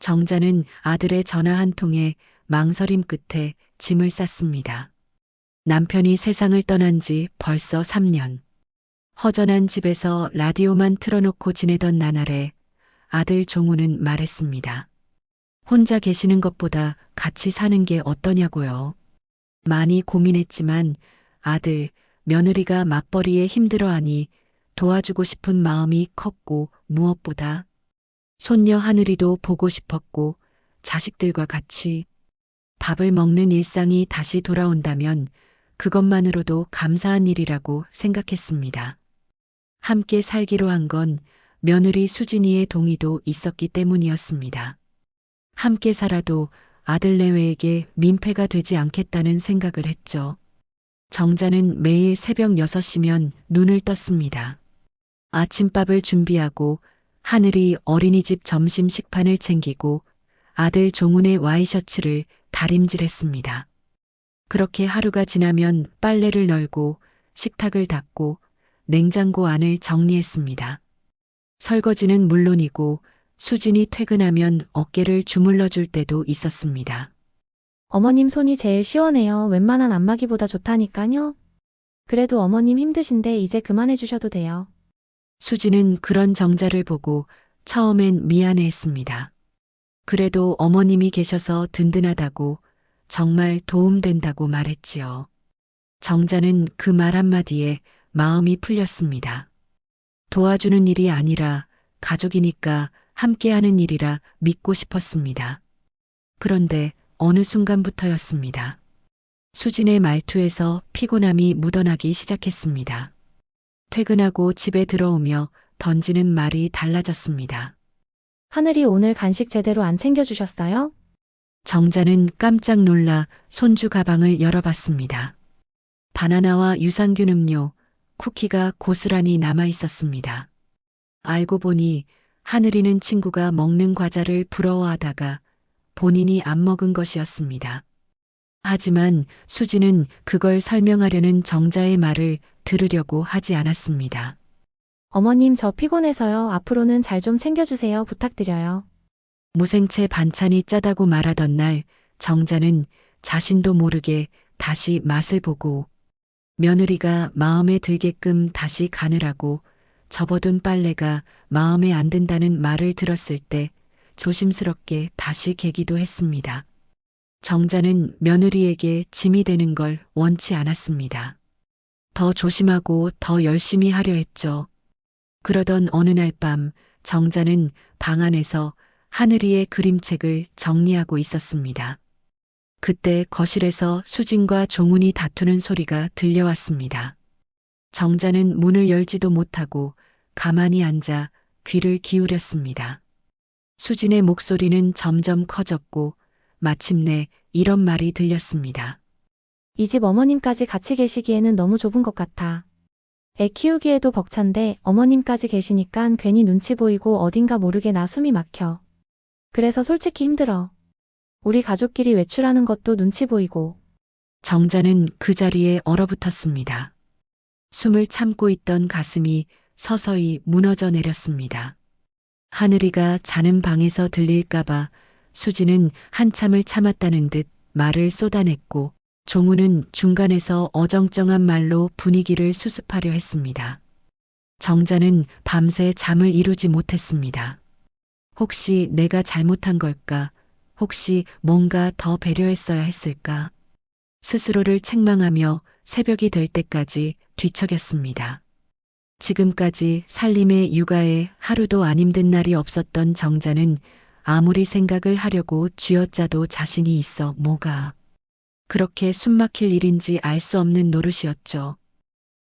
정자는 아들의 전화 한 통에 망설임 끝에 짐을 쌌습니다. 남편이 세상을 떠난 지 벌써 3년. 허전한 집에서 라디오만 틀어놓고 지내던 나날에 아들 종우는 말했습니다. 혼자 계시는 것보다 같이 사는 게 어떠냐고요. 많이 고민했지만 아들, 며느리가 맞벌이에 힘들어하니 도와주고 싶은 마음이 컸고 무엇보다 손녀 하늘이도 보고 싶었고 자식들과 같이 밥을 먹는 일상이 다시 돌아온다면 그것만으로도 감사한 일이라고 생각했습니다. 함께 살기로 한 건 며느리 수진이의 동의도 있었기 때문이었습니다. 함께 살아도 아들 내외에게 민폐가 되지 않겠다는 생각을 했죠. 정자는 매일 새벽 6시면 눈을 떴습니다. 아침밥을 준비하고 하늘이 어린이집 점심 식판을 챙기고 아들 종훈의 와이셔츠를 다림질했습니다. 그렇게 하루가 지나면 빨래를 널고 식탁을 닦고 냉장고 안을 정리했습니다. 설거지는 물론이고 수진이 퇴근하면 어깨를 주물러 줄 때도 있었습니다. 어머님 손이 제일 시원해요. 웬만한 안마기보다 좋다니까요. 그래도 어머님 힘드신데 이제 그만해 주셔도 돼요. 수진은 그런 정자를 보고 처음엔 미안해했습니다. 그래도 어머님이 계셔서 든든하다고 정말 도움된다고 말했지요. 정자는 그 말 한마디에 마음이 풀렸습니다. 도와주는 일이 아니라 가족이니까 함께하는 일이라 믿고 싶었습니다. 그런데 어느 순간부터였습니다. 수진의 말투에서 피곤함이 묻어나기 시작했습니다. 퇴근하고 집에 들어오며 던지는 말이 달라졌습니다. 하늘이 오늘 간식 제대로 안 챙겨주셨어요? 정자는 깜짝 놀라 손주 가방을 열어봤습니다. 바나나와 유산균 음료, 쿠키가 고스란히 남아 있었습니다. 알고 보니 하늘이는 친구가 먹는 과자를 부러워하다가 본인이 안 먹은 것이었습니다. 하지만 수지는 그걸 설명하려는 정자의 말을 들으려고 하지 않았습니다. 어머님 저 피곤해서요. 앞으로는 잘 좀 챙겨주세요. 부탁드려요. 무생채 반찬이 짜다고 말하던 날 정자는 자신도 모르게 다시 맛을 보고 며느리가 마음에 들게끔 다시 가느라고 접어둔 빨래가 마음에 안 든다는 말을 들었을 때 조심스럽게 다시 개기도 했습니다. 정자는 며느리에게 짐이 되는 걸 원치 않았습니다. 더 조심하고 더 열심히 하려 했죠. 그러던 어느 날 밤 정자는 방 안에서 하늘이의 그림책을 정리하고 있었습니다. 그때 거실에서 수진과 종훈이 다투는 소리가 들려왔습니다. 정자는 문을 열지도 못하고 가만히 앉아 귀를 기울였습니다. 수진의 목소리는 점점 커졌고 마침내 이런 말이 들렸습니다. 이 집 어머님까지 같이 계시기에는 너무 좁은 것 같아. 애 키우기에도 벅찬데 어머님까지 계시니깐 괜히 눈치 보이고 어딘가 모르게 나 숨이 막혀. 그래서 솔직히 힘들어. 우리 가족끼리 외출하는 것도 눈치 보이고. 정자는 그 자리에 얼어붙었습니다. 숨을 참고 있던 가슴이 서서히 무너져 내렸습니다. 하늘이가 자는 방에서 들릴까봐 수지는 한참을 참았다는 듯 말을 쏟아냈고 종우는 중간에서 어정쩡한 말로 분위기를 수습하려 했습니다. 정자는 밤새 잠을 이루지 못했습니다. 혹시 내가 잘못한 걸까? 혹시 뭔가 더 배려했어야 했을까? 스스로를 책망하며 새벽이 될 때까지 뒤척였습니다. 지금까지 살림에 육아에 하루도 안 힘든 날이 없었던 정자는 아무리 생각을 하려고 쥐어짜도 자신이 있어 뭐가 그렇게 숨막힐 일인지 알 수 없는 노릇이었죠.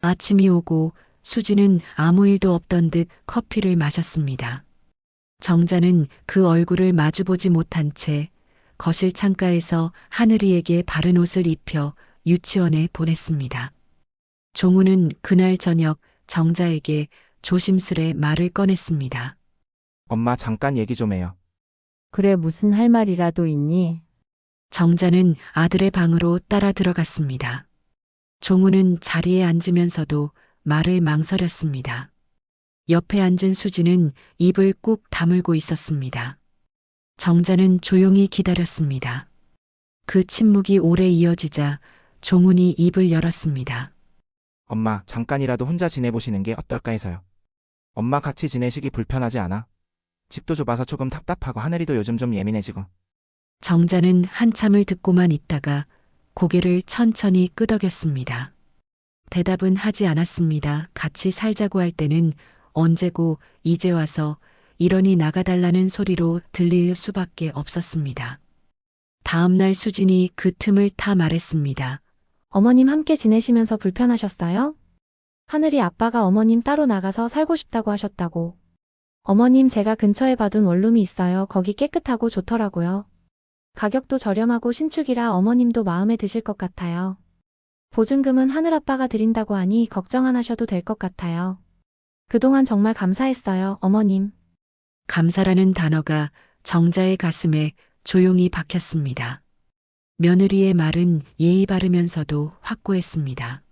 아침이 오고 수지는 아무 일도 없던 듯 커피를 마셨습니다. 정자는 그 얼굴을 마주보지 못한 채 거실 창가에서 하늘이에게 바른 옷을 입혀 유치원에 보냈습니다. 종우는 그날 저녁 정자에게 조심스레 말을 꺼냈습니다. 엄마 잠깐 얘기 좀 해요. 그래 무슨 할 말이라도 있니? 정자는 아들의 방으로 따라 들어갔습니다. 종우는 자리에 앉으면서도 말을 망설였습니다. 옆에 앉은 수지는 입을 꾹 다물고 있었습니다. 정자는 조용히 기다렸습니다. 그 침묵이 오래 이어지자 종훈이 입을 열었습니다. 엄마, 잠깐이라도 혼자 지내보시는 게 어떨까 해서요. 엄마 같이 지내시기 불편하지 않아? 집도 좁아서 조금 답답하고 하늘이도 요즘 좀 예민해지고. 정자는 한참을 듣고만 있다가 고개를 천천히 끄덕였습니다. 대답은 하지 않았습니다. 같이 살자고 할 때는 언제고 이제 와서 이러니 나가달라는 소리로 들릴 수밖에 없었습니다. 다음 날 수진이 그 틈을 타 말했습니다. 어머님 함께 지내시면서 불편하셨어요? 하늘이 아빠가 어머님 따로 나가서 살고 싶다고 하셨다고. 어머님 제가 근처에 봐둔 원룸이 있어요. 거기 깨끗하고 좋더라고요. 가격도 저렴하고 신축이라 어머님도 마음에 드실 것 같아요. 보증금은 하늘아빠가 드린다고 하니 걱정 안 하셔도 될 것 같아요. 그동안 정말 감사했어요, 어머님. 감사라는 단어가 정자의 가슴에 조용히 박혔습니다. 며느리의 말은 예의 바르면서도 확고했습니다.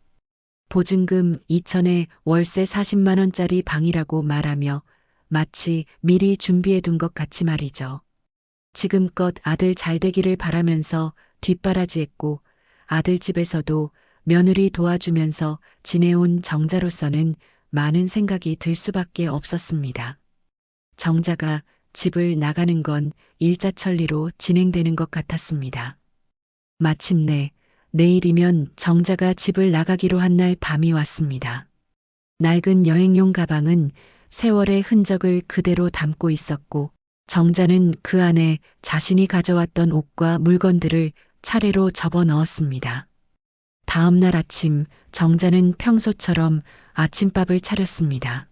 보증금 2천에 월세 40만 원짜리 방이라고 말하며 마치 미리 준비해 둔 것 같이 말이죠. 지금껏 아들 잘 되기를 바라면서 뒷바라지했고 아들 집에서도 며느리 도와주면서 지내온 정자로서는 많은 생각이 들 수밖에 없었습니다. 정자가 집을 나가는 건 일자천리로 진행되는 것 같았습니다. 마침내 내일이면 정자가 집을 나가기로 한 날 밤이 왔습니다. 낡은 여행용 가방은 세월의 흔적을 그대로 담고 있었고 정자는 그 안에 자신이 가져왔던 옷과 물건들을 차례로 접어 넣었습니다. 다음 날 아침 정자는 평소처럼 아침밥을 차렸습니다.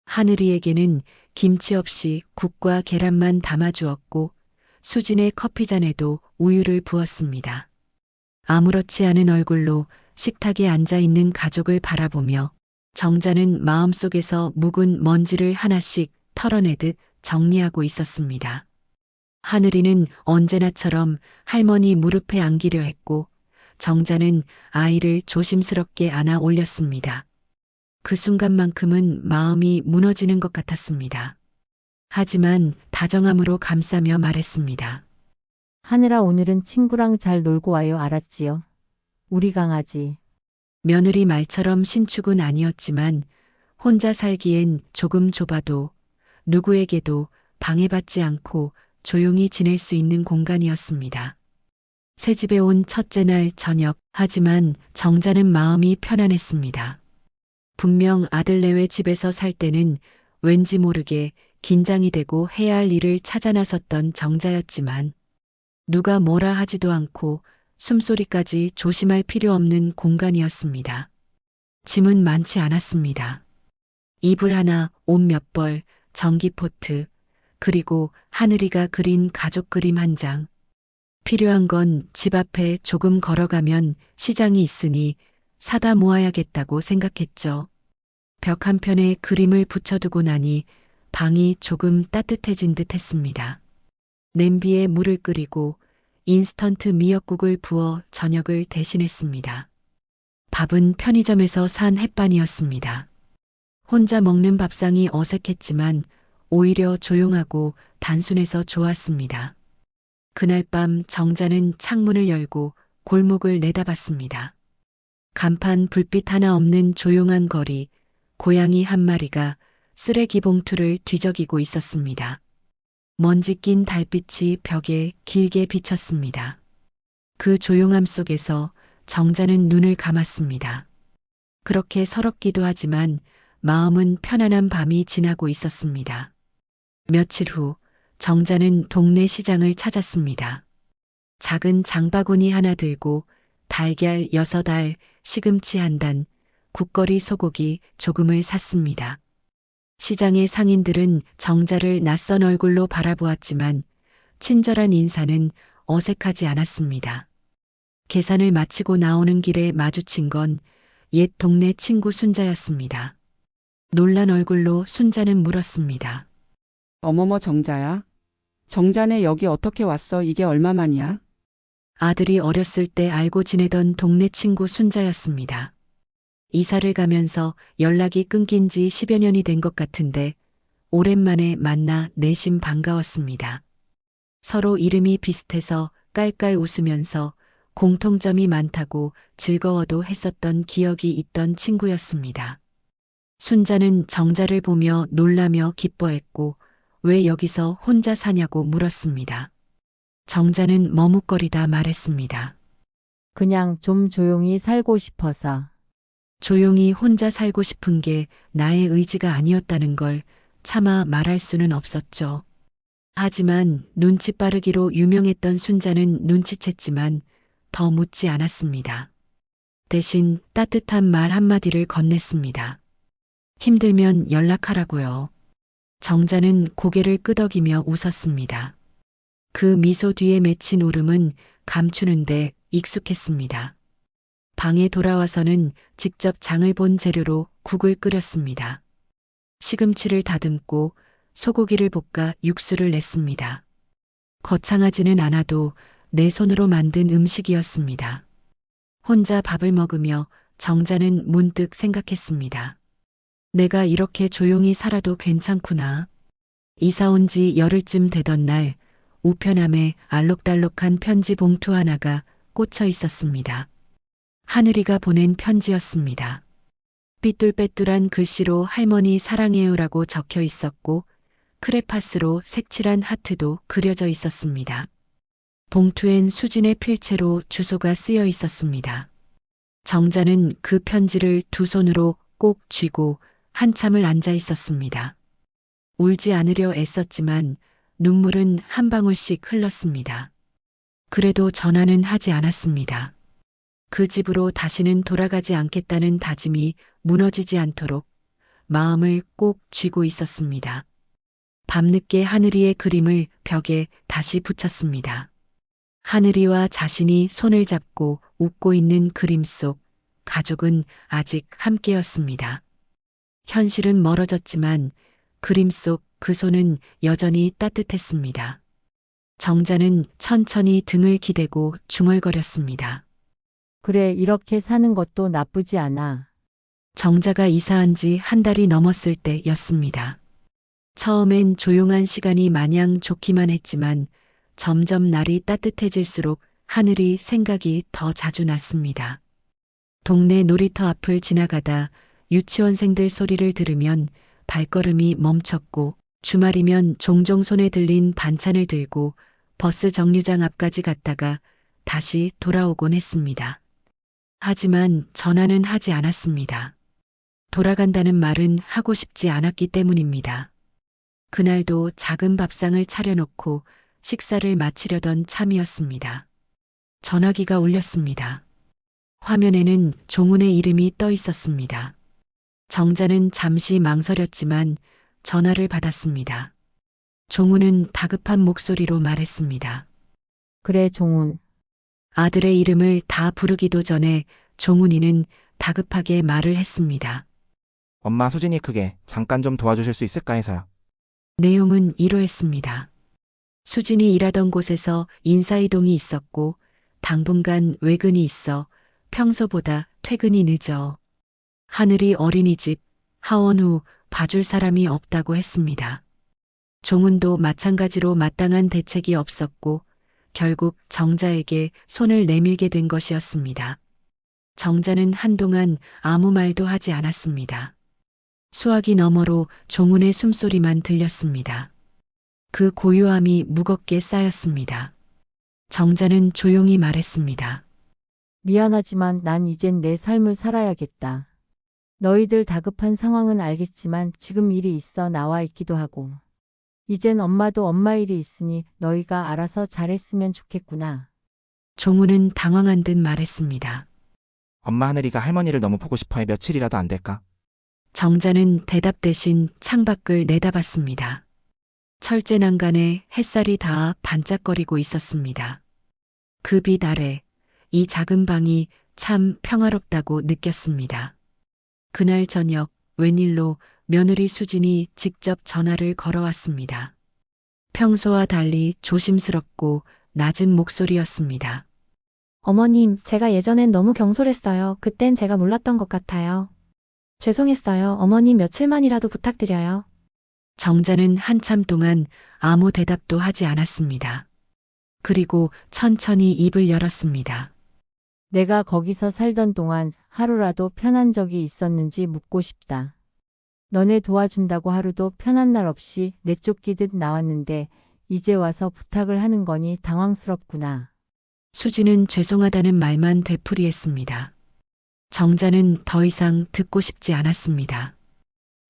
하늘이에게는 김치 없이 국과 계란만 담아주었고 수진의 커피잔에도 우유를 부었습니다. 아무렇지 않은 얼굴로 식탁에 앉아 있는 가족을 바라보며 정자는 마음속에서 묵은 먼지를 하나씩 털어내듯 정리하고 있었습니다. 하늘이는 언제나처럼 할머니 무릎에 안기려 했고 정자는 아이를 조심스럽게 안아 올렸습니다. 그 순간만큼은 마음이 무너지는 것 같았습니다. 하지만 다정함으로 감싸며 말했습니다. 하늘아, 오늘은 친구랑 잘 놀고 와요. 알았지요? 우리 강아지. 며느리 말처럼 신축은 아니었지만 혼자 살기엔 조금 좁아도 누구에게도 방해받지 않고 조용히 지낼 수 있는 공간이었습니다. 새집에 온 첫째 날 저녁, 하지만 정자는 마음이 편안했습니다. 분명 아들 내외 집에서 살 때는 왠지 모르게 긴장이 되고 해야 할 일을 찾아 나섰던 정자였지만 누가 뭐라 하지도 않고 숨소리까지 조심할 필요 없는 공간이었습니다. 짐은 많지 않았습니다. 이불 하나, 옷 몇 벌, 전기포트, 그리고 하늘이가 그린 가족 그림 한 장. 필요한 건 집 앞에 조금 걸어가면 시장이 있으니 사다 모아야겠다고 생각했죠. 벽 한편에 그림을 붙여두고 나니 방이 조금 따뜻해진 듯 했습니다. 냄비에 물을 끓이고 인스턴트 미역국을 부어 저녁을 대신했습니다. 밥은 편의점에서 산 햇반이었습니다. 혼자 먹는 밥상이 어색했지만 오히려 조용하고 단순해서 좋았습니다. 그날 밤 정자는 창문을 열고 골목을 내다봤습니다. 간판 불빛 하나 없는 조용한 거리, 고양이 한 마리가 쓰레기 봉투를 뒤적이고 있었습니다. 먼지 낀 달빛이 벽에 길게 비쳤습니다. 그 조용함 속에서 정자는 눈을 감았습니다. 그렇게 서럽기도 하지만 마음은 편안한 밤이 지나고 있었습니다. 며칠 후 정자는 동네 시장을 찾았습니다. 작은 장바구니 하나 들고 달걀 6알, 시금치 1단, 국거리 소고기 조금을 샀습니다. 시장의 상인들은 정자를 낯선 얼굴로 바라보았지만 친절한 인사는 어색하지 않았습니다. 계산을 마치고 나오는 길에 마주친 건 옛 동네 친구 순자였습니다. 놀란 얼굴로 순자는 물었습니다. 어머머 정자야? 정자네 여기 어떻게 왔어? 이게 얼마만이야? 아들이 어렸을 때 알고 지내던 동네 친구 순자였습니다. 이사를 가면서 연락이 끊긴 지 10여 년이 된 것 같은데 오랜만에 만나 내심 반가웠습니다. 서로 이름이 비슷해서 깔깔 웃으면서 공통점이 많다고 즐거워도 했었던 기억이 있던 친구였습니다. 순자는 정자를 보며 놀라며 기뻐했고 왜 여기서 혼자 사냐고 물었습니다. 정자는 머뭇거리다 말했습니다. 그냥 좀 조용히 살고 싶어서. 조용히 혼자 살고 싶은 게 나의 의지가 아니었다는 걸 차마 말할 수는 없었죠. 하지만 눈치 빠르기로 유명했던 순자는 눈치챘지만 더 묻지 않았습니다. 대신 따뜻한 말 한마디를 건넸습니다. 힘들면 연락하라고요. 정자는 고개를 끄덕이며 웃었습니다. 그 미소 뒤에 맺힌 울음은 감추는데 익숙했습니다. 방에 돌아와서는 직접 장을 본 재료로 국을 끓였습니다. 시금치를 다듬고 소고기를 볶아 육수를 냈습니다. 거창하지는 않아도 내 손으로 만든 음식이었습니다. 혼자 밥을 먹으며 정자는 문득 생각했습니다. 내가 이렇게 조용히 살아도 괜찮구나. 이사 온 지 열흘쯤 되던 날 우편함에 알록달록한 편지 봉투 하나가 꽂혀 있었습니다. 하늘이가 보낸 편지였습니다. 삐뚤빼뚤한 글씨로 할머니 사랑해요라고 적혀 있었고 크레파스로 색칠한 하트도 그려져 있었습니다. 봉투엔 수진의 필체로 주소가 쓰여 있었습니다. 정자는 그 편지를 두 손으로 꼭 쥐고 한참을 앉아 있었습니다. 울지 않으려 애썼지만 눈물은 한 방울씩 흘렀습니다. 그래도 전화는 하지 않았습니다. 그 집으로 다시는 돌아가지 않겠다는 다짐이 무너지지 않도록 마음을 꼭 쥐고 있었습니다. 밤늦게 하늘이의 그림을 벽에 다시 붙였습니다. 하늘이와 자신이 손을 잡고 웃고 있는 그림 속 가족은 아직 함께였습니다. 현실은 멀어졌지만 그림 속 그 손은 여전히 따뜻했습니다. 정자는 천천히 등을 기대고 중얼거렸습니다. 그래, 이렇게 사는 것도 나쁘지 않아. 정자가 이사한 지 한 달이 넘었을 때였습니다. 처음엔 조용한 시간이 마냥 좋기만 했지만 점점 날이 따뜻해질수록 하늘이 생각이 더 자주 났습니다. 동네 놀이터 앞을 지나가다 유치원생들 소리를 들으면 발걸음이 멈췄고 주말이면 종종 손에 들린 반찬을 들고 버스 정류장 앞까지 갔다가 다시 돌아오곤 했습니다. 하지만 전화는 하지 않았습니다. 돌아간다는 말은 하고 싶지 않았기 때문입니다. 그날도 작은 밥상을 차려놓고 식사를 마치려던 참이었습니다. 전화기가 울렸습니다. 화면에는 종훈의 이름이 떠 있었습니다. 정자는 잠시 망설였지만 전화를 받았습니다. 종훈은 다급한 목소리로 말했습니다. 그래, 종훈. 아들의 이름을 다 부르기도 전에 종훈이는 다급하게 말을 했습니다. 엄마 수진이 크게 잠깐 좀 도와주실 수 있을까 해서요. 내용은 이러했습니다. 수진이 일하던 곳에서 인사이동이 있었고 당분간 외근이 있어 평소보다 퇴근이 늦어 하늘이 어린이집 하원 후 봐줄 사람이 없다고 했습니다. 종훈도 마찬가지로 마땅한 대책이 없었고 결국 정자에게 손을 내밀게 된 것이었습니다. 정자는 한동안 아무 말도 하지 않았습니다. 수화기 너머로 종훈의 숨소리만 들렸습니다. 그 고요함이 무겁게 쌓였습니다. 정자는 조용히 말했습니다. 미안하지만 난 이젠 내 삶을 살아야겠다. 너희들 다급한 상황은 알겠지만 지금 일이 있어 나와 있기도 하고. 이젠 엄마도 엄마 일이 있으니 너희가 알아서 잘했으면 좋겠구나. 종훈은 당황한 듯 말했습니다. 엄마 하늘이가 할머니를 너무 보고 싶어해 며칠이라도 안 될까? 정자는 대답 대신 창밖을 내다봤습니다. 철제 난간에 햇살이 닿아 반짝거리고 있었습니다. 그 빛 아래 이 작은 방이 참 평화롭다고 느꼈습니다. 그날 저녁 웬일로 며느리 수진이 직접 전화를 걸어왔습니다. 평소와 달리 조심스럽고 낮은 목소리였습니다. 어머님, 제가 예전엔 너무 경솔했어요. 그땐 제가 몰랐던 것 같아요. 죄송했어요. 어머님 며칠만이라도 부탁드려요. 정자는 한참 동안 아무 대답도 하지 않았습니다. 그리고 천천히 입을 열었습니다. 내가 거기서 살던 동안 하루라도 편한 적이 있었는지 묻고 싶다. 너네 도와준다고 하루도 편한 날 없이 내쫓기듯 나왔는데 이제 와서 부탁을 하는 거니 당황스럽구나. 수지는 죄송하다는 말만 되풀이했습니다. 정자는 더 이상 듣고 싶지 않았습니다.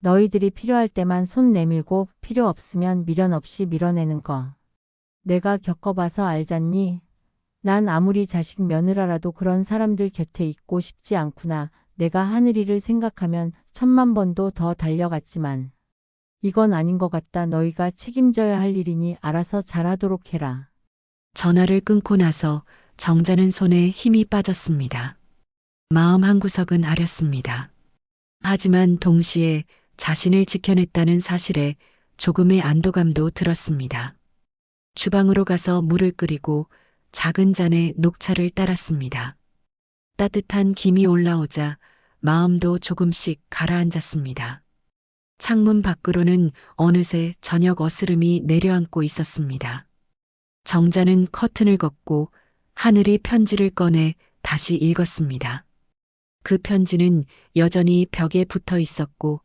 너희들이 필요할 때만 손 내밀고 필요 없으면 미련 없이 밀어내는 거. 내가 겪어봐서 알잖니? 난 아무리 자식 며느라라도 그런 사람들 곁에 있고 싶지 않구나. 내가 하늘이를 생각하면 1000만 번도 더 달려갔지만 이건 아닌 것 같다. 너희가 책임져야 할 일이니 알아서 잘하도록 해라. 전화를 끊고 나서 정자는 손에 힘이 빠졌습니다. 마음 한구석은 아렸습니다. 하지만 동시에 자신을 지켜냈다는 사실에 조금의 안도감도 들었습니다. 주방으로 가서 물을 끓이고 작은 잔에 녹차를 따랐습니다. 따뜻한 김이 올라오자 마음도 조금씩 가라앉았습니다. 창문 밖으로는 어느새 저녁 어스름이 내려앉고 있었습니다. 정자는 커튼을 걷고 하늘이 편지를 꺼내 다시 읽었습니다. 그 편지는 여전히 벽에 붙어 있었고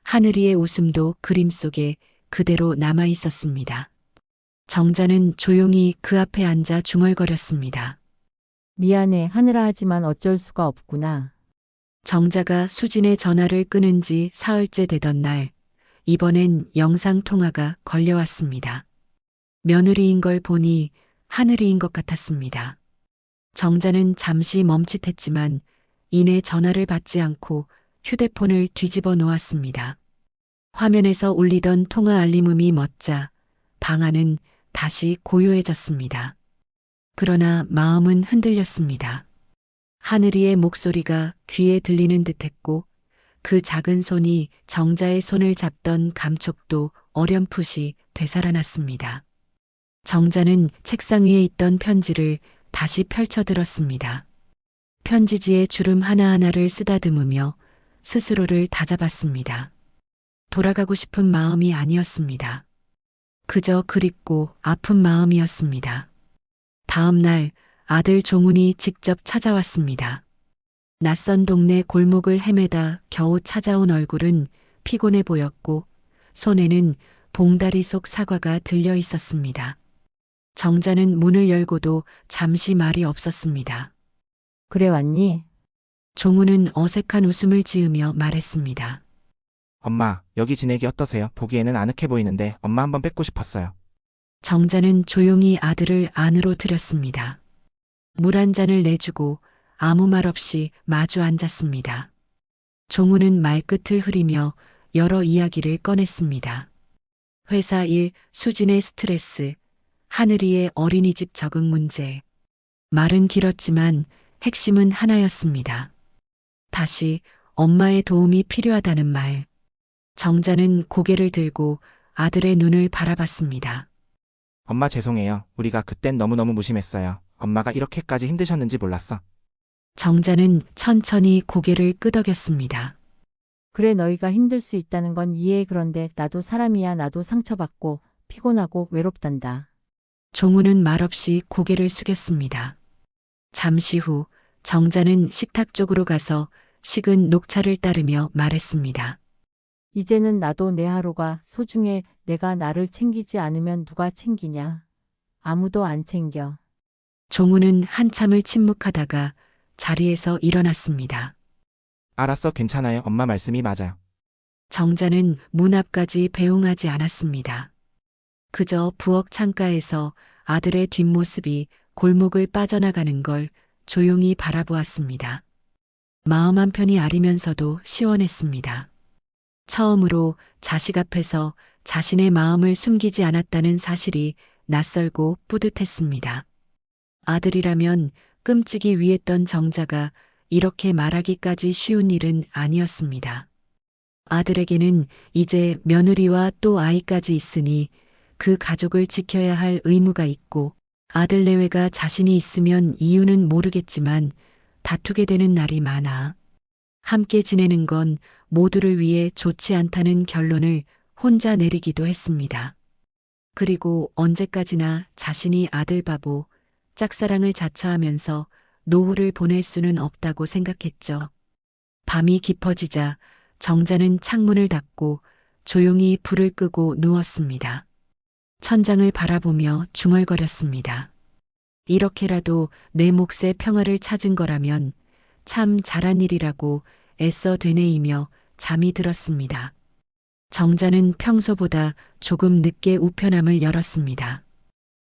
하늘이의 웃음도 그림 속에 그대로 남아 있었습니다. 정자는 조용히 그 앞에 앉아 중얼거렸습니다. 미안해 하느라 하지만 어쩔 수가 없구나. 정자가 수진의 전화를 끊은 지 사흘째 되던 날, 이번엔 영상통화가 걸려왔습니다. 며느리인 걸 보니 하늘이인 것 같았습니다. 정자는 잠시 멈칫했지만 이내 전화를 받지 않고 휴대폰을 뒤집어 놓았습니다. 화면에서 울리던 통화 알림음이 멎자 방 안은 다시 고요해졌습니다. 그러나 마음은 흔들렸습니다. 하늘이의 목소리가 귀에 들리는 듯했고 그 작은 손이 정자의 손을 잡던 감촉도 어렴풋이 되살아났습니다. 정자는 책상 위에 있던 편지를 다시 펼쳐들었습니다. 편지지에 주름 하나하나를 쓰다듬으며 스스로를 다잡았습니다. 돌아가고 싶은 마음이 아니었습니다. 그저 그립고 아픈 마음이었습니다. 다음 날 아들 종훈이 직접 찾아왔습니다. 낯선 동네 골목을 헤매다 겨우 찾아온 얼굴은 피곤해 보였고 손에는 봉다리 속 사과가 들려 있었습니다. 정자는 문을 열고도 잠시 말이 없었습니다. 그래 왔니? 종훈은 어색한 웃음을 지으며 말했습니다. 엄마, 여기 지내기 어떠세요? 보기에는 아늑해 보이는데 엄마 한번 뵙고 싶었어요. 정자는 조용히 아들을 안으로 들였습니다. 물 한 잔을 내주고 아무 말 없이 마주 앉았습니다. 종훈은 말끝을 흐리며 여러 이야기를 꺼냈습니다. 회사 일, 수진의 스트레스, 하늘이의 어린이집 적응 문제. 말은 길었지만 핵심은 하나였습니다. 다시 엄마의 도움이 필요하다는 말. 정자는 고개를 들고 아들의 눈을 바라봤습니다. 엄마 죄송해요. 우리가 그땐 너무너무 무심했어요. 엄마가 이렇게까지 힘드셨는지 몰랐어. 정자는 천천히 고개를 끄덕였습니다. 그래 너희가 힘들 수 있다는 건 이해해. 그런데 나도 사람이야. 나도 상처받고 피곤하고 외롭단다. 종훈은 말없이 고개를 숙였습니다. 잠시 후 정자는 식탁 쪽으로 가서 식은 녹차를 따르며 말했습니다. 이제는 나도 내 하루가 소중해. 내가 나를 챙기지 않으면 누가 챙기냐. 아무도 안 챙겨. 종훈은 한참을 침묵하다가 자리에서 일어났습니다. 알았어, 괜찮아요. 엄마 말씀이 맞아요. 정자는 문 앞까지 배웅하지 않았습니다. 그저 부엌 창가에서 아들의 뒷모습이 골목을 빠져나가는 걸 조용히 바라보았습니다. 마음 한편이 아리면서도 시원했습니다. 처음으로 자식 앞에서 자신의 마음을 숨기지 않았다는 사실이 낯설고 뿌듯했습니다. 아들이라면 끔찍이 위했던 정자가 이렇게 말하기까지 쉬운 일은 아니었습니다. 아들에게는 이제 며느리와 또 아이까지 있으니 그 가족을 지켜야 할 의무가 있고 아들 내외가 자신이 있으면 이유는 모르겠지만 다투게 되는 날이 많아 함께 지내는 건 모두를 위해 좋지 않다는 결론을 혼자 내리기도 했습니다. 그리고 언제까지나 자신이 아들 바보, 짝사랑을 자처하면서 노후를 보낼 수는 없다고 생각했죠. 밤이 깊어지자 정자는 창문을 닫고 조용히 불을 끄고 누웠습니다. 천장을 바라보며 중얼거렸습니다. 이렇게라도 내 몫의 평화를 찾은 거라면 참 잘한 일이라고 애써 되뇌이며 잠이 들었습니다. 정자는 평소보다 조금 늦게 우편함을 열었습니다.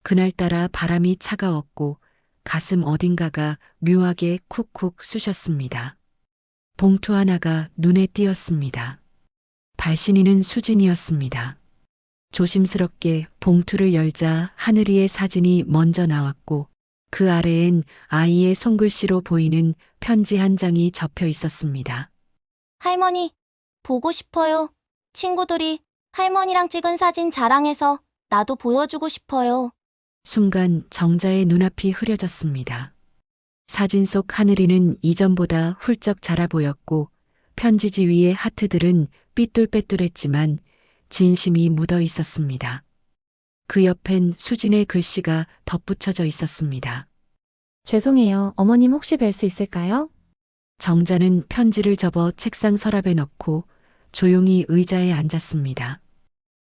그날따라 바람이 차가웠고 가슴 어딘가가 묘하게 쿡쿡 쑤셨습니다. 봉투 하나가 눈에 띄었습니다. 발신인은 수진이었습니다. 조심스럽게 봉투를 열자 하늘이의 사진이 먼저 나왔고 그 아래엔 아이의 손글씨로 보이는 편지 한 장이 접혀 있었습니다. 할머니, 보고 싶어요. 친구들이 할머니랑 찍은 사진 자랑해서 나도 보여주고 싶어요. 순간 정자의 눈앞이 흐려졌습니다. 사진 속 하늘이는 이전보다 훌쩍 자라 보였고 편지지 위의 하트들은 삐뚤빼뚤했지만 진심이 묻어 있었습니다. 그 옆엔 수진의 글씨가 덧붙여져 있었습니다. 죄송해요. 어머님 혹시 뵐 수 있을까요? 정자는 편지를 접어 책상 서랍에 넣고 조용히 의자에 앉았습니다.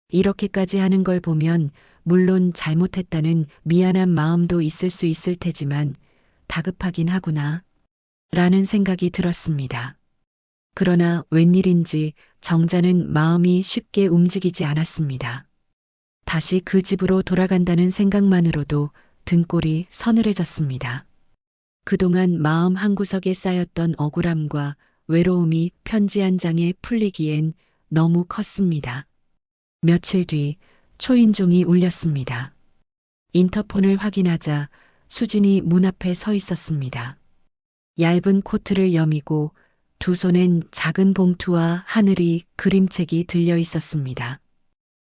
이렇게까지 하는 걸 보면 물론 잘못했다는 미안한 마음도 있을 수 있을 테지만 다급하긴 하구나 라는 생각이 들었습니다. 그러나 웬일인지 정자는 마음이 쉽게 움직이지 않았습니다. 다시 그 집으로 돌아간다는 생각만으로도 등골이 서늘해졌습니다. 그동안 마음 한구석에 쌓였던 억울함과 외로움이 편지 한 장에 풀리기엔 너무 컸습니다. 며칠 뒤 초인종이 울렸습니다. 인터폰을 확인하자 수진이 문 앞에 서 있었습니다. 얇은 코트를 여미고 두 손엔 작은 봉투와 하늘이 그림책이 들려 있었습니다.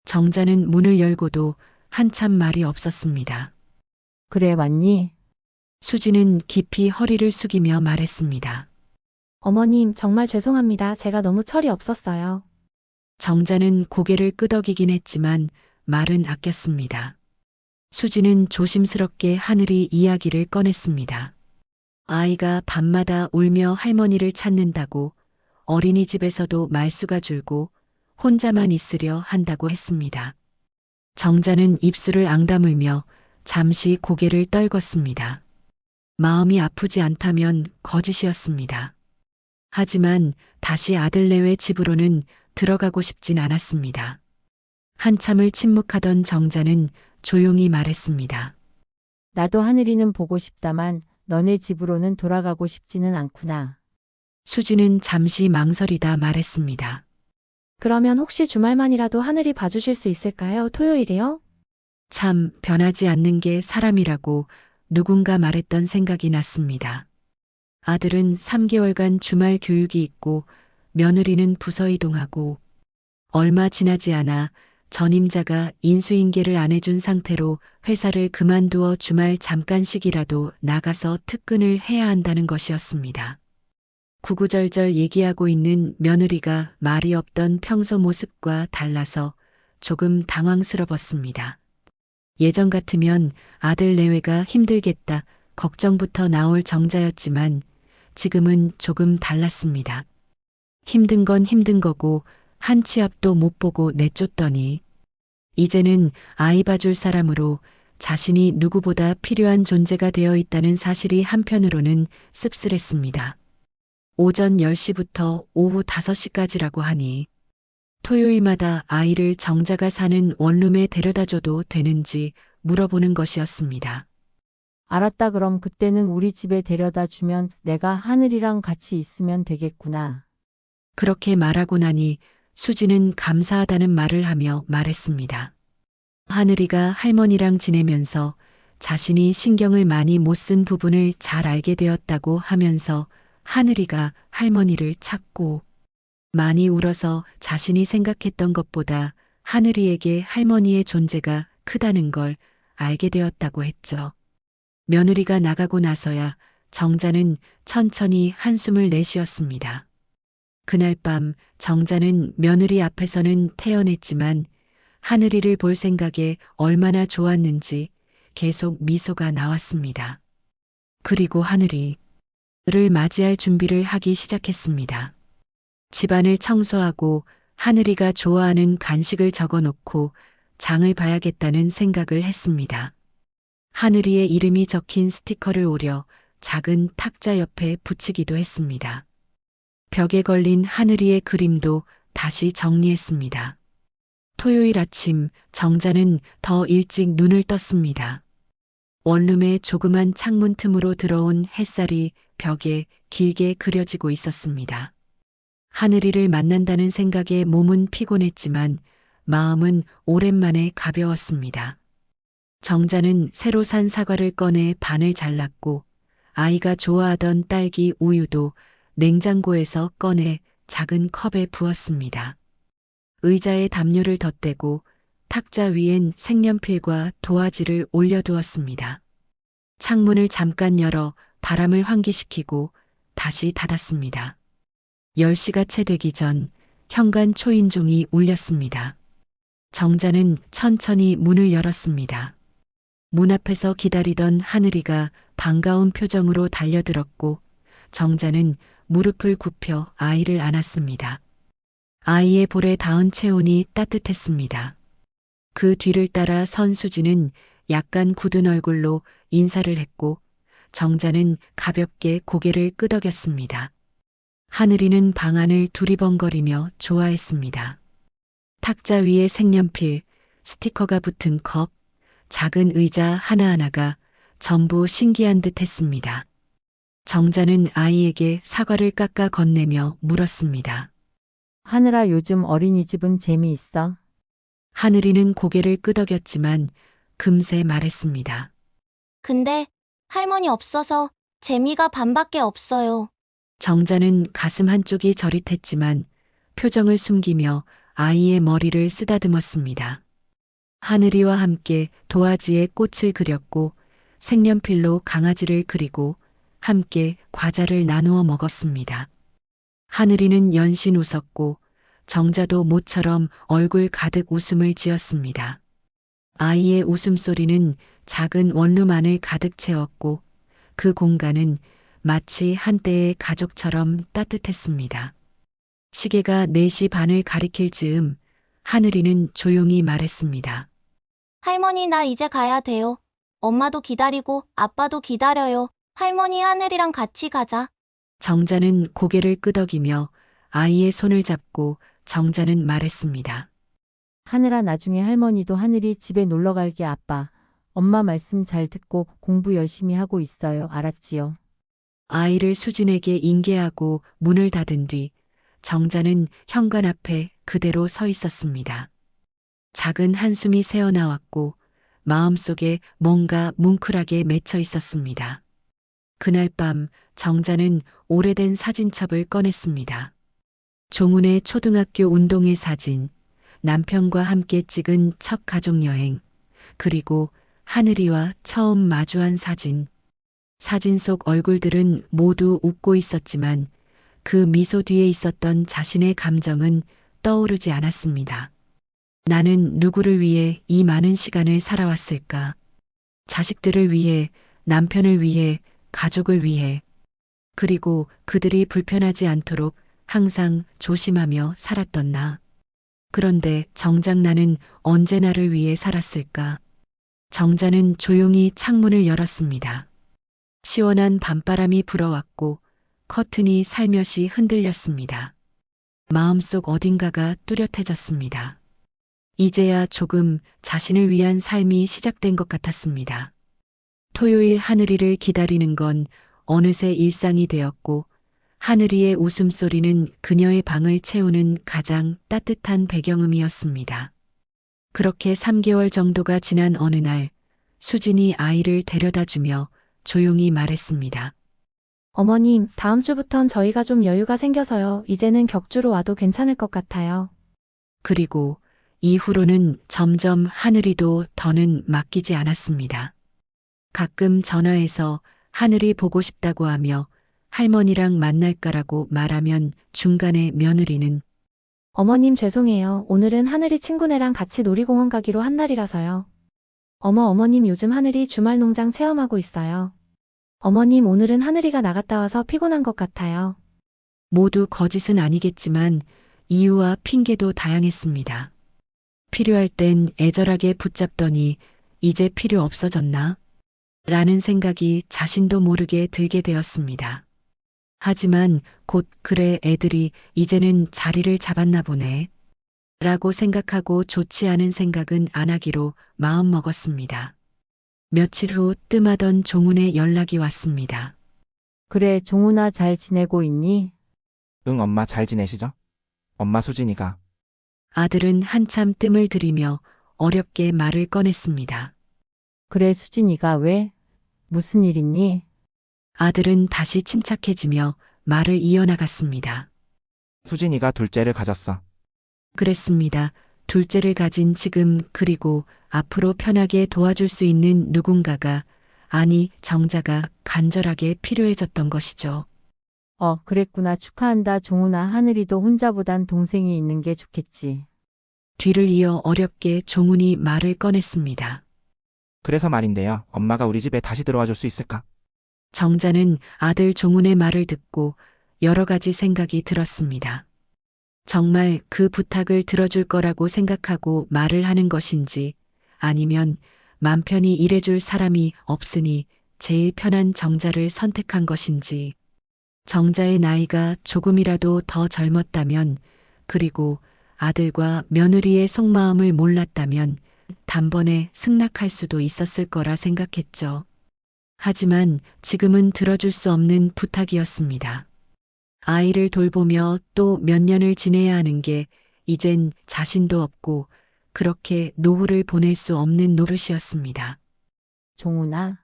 정자는 문을 열고도 한참 말이 없었습니다. 그래, 왔니? 수진은 깊이 허리를 숙이며 말했습니다. 어머님, 정말 죄송합니다. 제가 너무 철이 없었어요. 정자는 고개를 끄덕이긴 했지만 말은 아꼈습니다. 수진은 조심스럽게 하늘이 이야기를 꺼냈습니다. 아이가 밤마다 울며 할머니를 찾는다고 어린이집에서도 말수가 줄고 혼자만 있으려 한다고 했습니다. 정자는 입술을 앙다물며 잠시 고개를 떨궜습니다. 마음이 아프지 않다면 거짓이었습니다. 하지만 다시 아들네외 집으로는 들어가고 싶진 않았습니다. 한참을 침묵하던 정자는 조용히 말했습니다. 나도 하늘이는 보고 싶다만 너네 집으로는 돌아가고 싶지는 않구나. 수지는 잠시 망설이다 말했습니다. 그러면 혹시 주말만이라도 하늘이 봐주실 수 있을까요? 토요일이요? 참 변하지 않는 게 사람이라고 누군가 말했던 생각이 났습니다. 아들은 3개월간 주말 교육이 있고 며느리는 부서 이동하고 얼마 지나지 않아 전임자가 인수인계를 안 해준 상태로 회사를 그만두어 주말 잠깐씩이라도 나가서 특근을 해야 한다는 것이었습니다. 구구절절 얘기하고 있는 며느리가 말이 없던 평소 모습과 달라서 조금 당황스러웠습니다. 예전 같으면 아들 내외가 힘들겠다 걱정부터 나올 정자였지만 지금은 조금 달랐습니다. 힘든 건 힘든 거고 한 치 앞도 못 보고 내쫓더니 이제는 아이 봐줄 사람으로 자신이 누구보다 필요한 존재가 되어 있다는 사실이 한편으로는 씁쓸했습니다. 오전 10시부터 오후 5시까지라고 하니 토요일마다 아이를 정자가 사는 원룸에 데려다줘도 되는지 물어보는 것이었습니다. 알았다, 그럼 그때는 우리 집에 데려다 주면 내가 하늘이랑 같이 있으면 되겠구나. 그렇게 말하고 나니 수지는 감사하다는 말을 하며 말했습니다. 하늘이가 할머니랑 지내면서 자신이 신경을 많이 못 쓴 부분을 잘 알게 되었다고 하면서 하늘이가 할머니를 찾고 많이 울어서 자신이 생각했던 것보다 하늘이에게 할머니의 존재가 크다는 걸 알게 되었다고 했죠. 며느리가 나가고 나서야 정자는 천천히 한숨을 내쉬었습니다. 그날 밤 정자는 며느리 앞에서는 태연했지만 하늘이를 볼 생각에 얼마나 좋았는지 계속 미소가 나왔습니다. 그리고 하늘이를 맞이할 준비를 하기 시작했습니다. 집안을 청소하고 하늘이가 좋아하는 간식을 적어놓고 장을 봐야겠다는 생각을 했습니다. 하늘이의 이름이 적힌 스티커를 오려 작은 탁자 옆에 붙이기도 했습니다. 벽에 걸린 하늘이의 그림도 다시 정리했습니다. 토요일 아침 정자는 더 일찍 눈을 떴습니다. 원룸의 조그만 창문 틈으로 들어온 햇살이 벽에 길게 그려지고 있었습니다. 하늘이를 만난다는 생각에 몸은 피곤했지만 마음은 오랜만에 가벼웠습니다. 정자는 새로 산 사과를 꺼내 반을 잘랐고 아이가 좋아하던 딸기 우유도 냉장고에서 꺼내 작은 컵에 부었습니다. 의자에 담요를 덧대고 탁자 위엔 색연필과 도화지를 올려두었습니다. 창문을 잠깐 열어 바람을 환기시키고 다시 닫았습니다. 10시가 채 되기 전 현관 초인종이 울렸습니다. 정자는 천천히 문을 열었습니다. 문 앞에서 기다리던 하늘이가 반가운 표정으로 달려들었고 정자는 무릎을 굽혀 아이를 안았습니다. 아이의 볼에 닿은 체온이 따뜻했습니다. 그 뒤를 따라 선수진은 약간 굳은 얼굴로 인사를 했고 정자는 가볍게 고개를 끄덕였습니다. 하늘이는 방 안을 두리번거리며 좋아했습니다. 탁자 위에 색연필, 스티커가 붙은 컵, 작은 의자 하나하나가 전부 신기한 듯 했습니다. 정자는 아이에게 사과를 깎아 건네며 물었습니다. 하늘아, 요즘 어린이집은 재미있어? 하늘이는 고개를 끄덕였지만 금세 말했습니다. 근데 할머니 없어서 재미가 반밖에 없어요. 정자는 가슴 한쪽이 저릿했지만 표정을 숨기며 아이의 머리를 쓰다듬었습니다. 하늘이와 함께 도화지에 꽃을 그렸고 색연필로 강아지를 그리고 함께 과자를 나누어 먹었습니다. 하늘이는 연신 웃었고 정자도 모처럼 얼굴 가득 웃음을 지었습니다. 아이의 웃음소리는 작은 원룸 안을 가득 채웠고 그 공간은 마치 한때의 가족처럼 따뜻했습니다. 시계가 4시 반을 가리킬 즈음 하늘이는 조용히 말했습니다. 할머니, 나 이제 가야 돼요. 엄마도 기다리고 아빠도 기다려요. 할머니, 하늘이랑 같이 가자. 정자는 고개를 끄덕이며 아이의 손을 잡고 정자는 말했습니다. 하늘아, 나중에 할머니도 하늘이 집에 놀러 갈게. 아빠, 엄마 말씀 잘 듣고 공부 열심히 하고 있어요. 알았지요? 아이를 수진에게 인계하고 문을 닫은 뒤 정자는 현관 앞에 그대로 서 있었습니다. 작은 한숨이 새어나왔고 마음속에 뭔가 뭉클하게 맺혀 있었습니다. 그날 밤 정자는 오래된 사진첩을 꺼냈습니다. 종훈의 초등학교 운동회 사진, 남편과 함께 찍은 첫 가족여행, 그리고 하늘이와 처음 마주한 사진. 사진 속 얼굴들은 모두 웃고 있었지만 그 미소 뒤에 있었던 자신의 감정은 떠오르지 않았습니다. 나는 누구를 위해 이 많은 시간을 살아왔을까? 자식들을 위해, 남편을 위해, 가족을 위해. 그리고 그들이 불편하지 않도록 항상 조심하며 살았던 나. 그런데 정작 나는 언제 나를 위해 살았을까? 정자는 조용히 창문을 열었습니다. 시원한 밤바람이 불어왔고 커튼이 살며시 흔들렸습니다. 마음속 어딘가가 뚜렷해졌습니다. 이제야 조금 자신을 위한 삶이 시작된 것 같았습니다. 토요일 하늘이를 기다리는 건 어느새 일상이 되었고 하늘이의 웃음소리는 그녀의 방을 채우는 가장 따뜻한 배경음이었습니다. 그렇게 3개월 정도가 지난 어느 날 수진이 아이를 데려다주며 조용히 말했습니다. 어머님, 다음 주부턴 저희가 좀 여유가 생겨서요. 이제는 격주로 와도 괜찮을 것 같아요. 그리고 이후로는 점점 하늘이도 더는 맡기지 않았습니다. 가끔 전화해서 하늘이 보고 싶다고 하며 할머니랑 만날까라고 말하면 중간에 며느리는 어머님 죄송해요. 오늘은 하늘이 친구네랑 같이 놀이공원 가기로 한 날이라서요. 어머님 요즘 하늘이 주말 농장 체험하고 있어요. 어머님 오늘은 하늘이가 나갔다 와서 피곤한 것 같아요. 모두 거짓은 아니겠지만 이유와 핑계도 다양했습니다. 필요할 땐 애절하게 붙잡더니 이제 필요 없어졌나? 라는 생각이 자신도 모르게 들게 되었습니다. 하지만 곧 그래 애들이 이제는 자리를 잡았나 보네. 라고 생각하고 좋지 않은 생각은 안 하기로 마음먹었습니다. 며칠 후 뜸하던 종훈의 연락이 왔습니다. 그래, 종훈아 잘 지내고 있니? 응, 엄마 잘 지내시죠? 엄마 수진이가. 아들은 한참 뜸을 들이며 어렵게 말을 꺼냈습니다. 그래, 수진이가 왜? 무슨 일 있니? 아들은 다시 침착해지며 말을 이어나갔습니다. 수진이가 둘째를 가졌어. 그랬습니다. 둘째를 가진 지금 그리고 앞으로 편하게 도와줄 수 있는 누군가가, 아니 정자가 간절하게 필요해졌던 것이죠. 그랬구나. 축하한다. 종훈아, 하늘이도 혼자보단 동생이 있는 게 좋겠지. 뒤를 이어 어렵게 종훈이 말을 꺼냈습니다. 그래서 말인데요. 엄마가 우리 집에 다시 들어와 줄 수 있을까? 정자는 아들 종훈의 말을 듣고 여러 가지 생각이 들었습니다. 정말 그 부탁을 들어줄 거라고 생각하고 말을 하는 것인지, 아니면 맘 편히 일해줄 사람이 없으니 제일 편한 정자를 선택한 것인지, 정자의 나이가 조금이라도 더 젊었다면, 그리고 아들과 며느리의 속마음을 몰랐다면 단번에 승낙할 수도 있었을 거라 생각했죠. 하지만 지금은 들어줄 수 없는 부탁이었습니다. 아이를 돌보며 또 몇 년을 지내야 하는 게 이젠 자신도 없고 그렇게 노후를 보낼 수 없는 노릇이었습니다. 종훈아,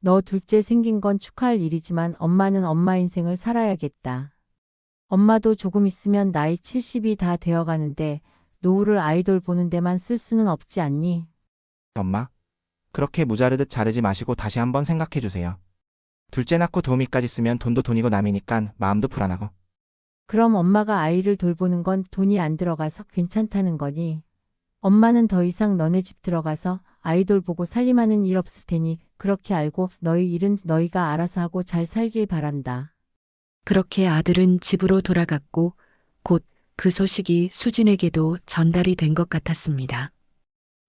너 둘째 생긴 건 축하할 일이지만 엄마는 엄마 인생을 살아야겠다. 엄마도 조금 있으면 나이 70이 다 되어가는데 노후를 아이돌 보는 데만 쓸 수는 없지 않니? 엄마, 그렇게 무자르듯 자르지 마시고 다시 한번 생각해 주세요. 둘째 낳고 도우미까지 쓰면 돈도 돈이고 남이니까 마음도 불안하고. 그럼 엄마가 아이를 돌보는 건 돈이 안 들어가서 괜찮다는 거니? 엄마는 더 이상 너네 집 들어가서 아이돌 보고 살림하는 일 없을 테니 그렇게 알고 너희 일은 너희가 알아서 하고 잘 살길 바란다. 그렇게 아들은 집으로 돌아갔고 곧 그 소식이 수진에게도 전달이 된 것 같았습니다.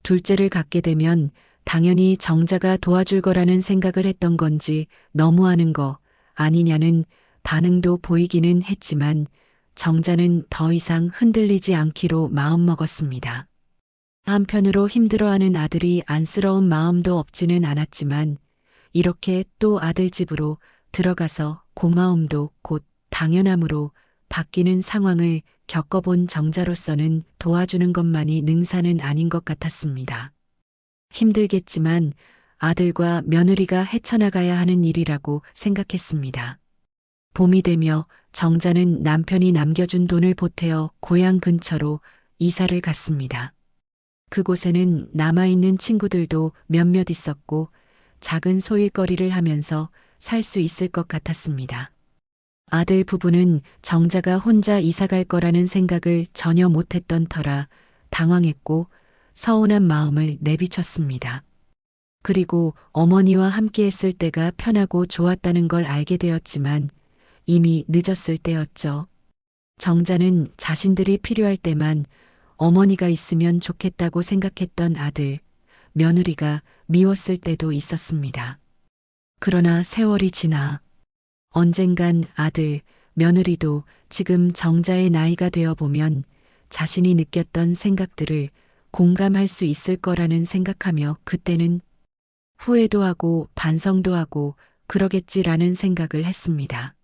둘째를 갖게 되면 당연히 정자가 도와줄 거라는 생각을 했던 건지 너무하는 거 아니냐는 반응도 보이기는 했지만 정자는 더 이상 흔들리지 않기로 마음먹었습니다. 한편으로 힘들어하는 아들이 안쓰러운 마음도 없지는 않았지만 이렇게 또 아들 집으로 들어가서 고마움도 곧 당연함으로 바뀌는 상황을 겪어본 정자로서는 도와주는 것만이 능사는 아닌 것 같았습니다. 힘들겠지만 아들과 며느리가 헤쳐나가야 하는 일이라고 생각했습니다. 봄이 되며 정자는 남편이 남겨준 돈을 보태어 고향 근처로 이사를 갔습니다. 그곳에는 남아있는 친구들도 몇몇 있었고 작은 소일거리를 하면서 살 수 있을 것 같았습니다. 아들 부부는 정자가 혼자 이사갈 거라는 생각을 전혀 못했던 터라 당황했고 서운한 마음을 내비쳤습니다. 그리고 어머니와 함께했을 때가 편하고 좋았다는 걸 알게 되었지만 이미 늦었을 때였죠. 정자는 자신들이 필요할 때만 어머니가 있으면 좋겠다고 생각했던 아들, 며느리가 미웠을 때도 있었습니다. 그러나 세월이 지나 언젠간 아들, 며느리도 지금 정자의 나이가 되어 보면 자신이 느꼈던 생각들을 공감할 수 있을 거라는 생각하며 그때는 후회도 하고 반성도 하고 그러겠지라는 생각을 했습니다.